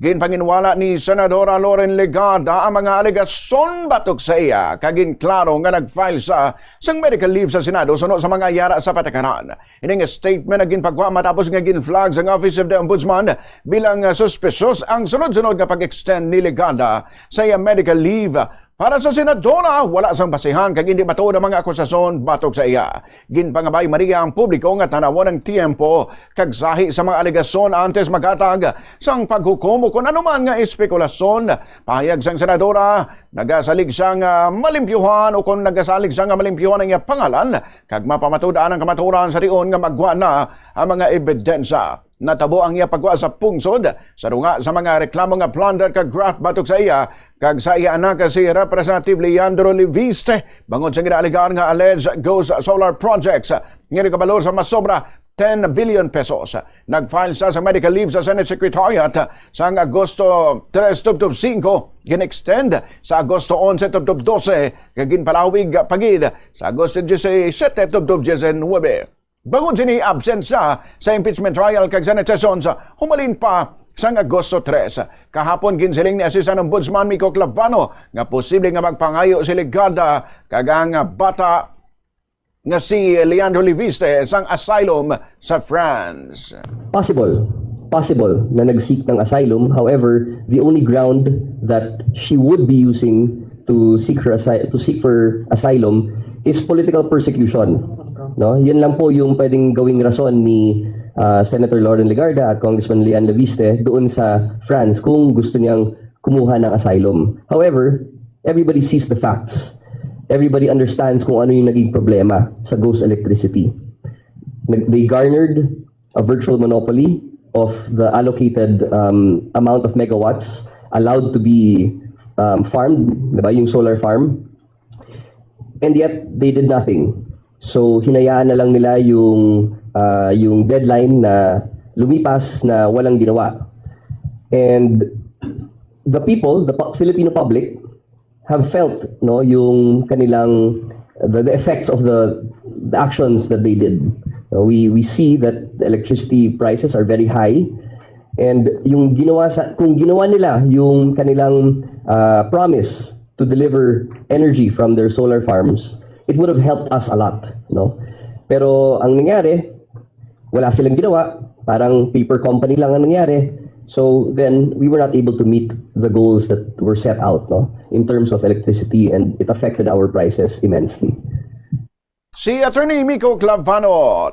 Ginpanginwala ni Senadora Loren Legarda ang mga alegasyon batok sa iya kagin klaro nga nag-file sa sang medical leave sa Senado sunod sa mga yara sa patakaran. Ining statement na ginpagwa matapos nga gin-flag ang Office of the Ombudsman bilang suspicious ang sunod-sunod nga pag-extend ni Legarda sa iya medical leave. Para sa Senadora, wala sang basihan kag hindi matuod ang mga akusasyon batok sa iya. Ginpangabay Maria ang publiko nga tanawon ng tiempo kag sahi sa mga alegasyon antes magatag sang paghukom kung anuman nga espekulasyon. Pahayag sang Senadora, nagasalig siyang malimpyuhan o kung nagasalig siyang malimpyuhan ang iya pangalan kag mapamatudan ang kamaturan sa riyon nga magwa na ang mga ebidensya. Natabo ang iya pagwa sa pungsod sa runga sa mga reklamo nga plunder kag graft batok sa iya kag sa iya anak si Representative Leandro Leviste bangod sa ginaaligar nga alleged ghost solar projects nga nakabalor sa masobra 10 billion pesos. Nag-file siya sa medical leave sa Senate Secretariat sa Agosto 3, 2005, gin-extend sa Agosto 11, 2012, kag ginpalawig pagid sa Agosto 17, 2019. Bangod sini absent sa impeachment trial kag Senate sessions, humalin pa sang Agosto 3. Kahapon ginsiling ni Assistant Ombudsman Miko Clavano nga posible nga magpangayo si Legarda kag ang bata nga si Leandro Leviste sang asylum sa France. Possible na nag-seek ng asylum. However, the only ground that she would be using to seek for asylum is political persecution. No, yun lang po yung pwedeng gawing rason ni Senator Loren Legarda at Congressman Leanne Leviste doon sa France kung gusto niyang kumuha ng asylum. However, everybody sees the facts. Everybody understands kung ano yung naging problema sa ghost electricity. They garnered a virtual monopoly of the allocated amount of megawatts allowed to be farmed, diba, yung solar farm, and yet they did nothing. So hinayaan na lang nila yung deadline na lumipas na walang ginawa. And the people, the Filipino public, have felt yung kanilang the effects of the actions that they did. We see that the electricity prices are very high, and kung ginawa nila yung kanilang promise to deliver energy from their solar farms, it would have helped us a lot, no? Pero ang nangyari, wala silang ginawa, parang paper company lang ang nangyari. So then we were not able to meet the goals that were set out, no, in terms of electricity, and it affected our prices immensely. Si Attorney Miko Clavano.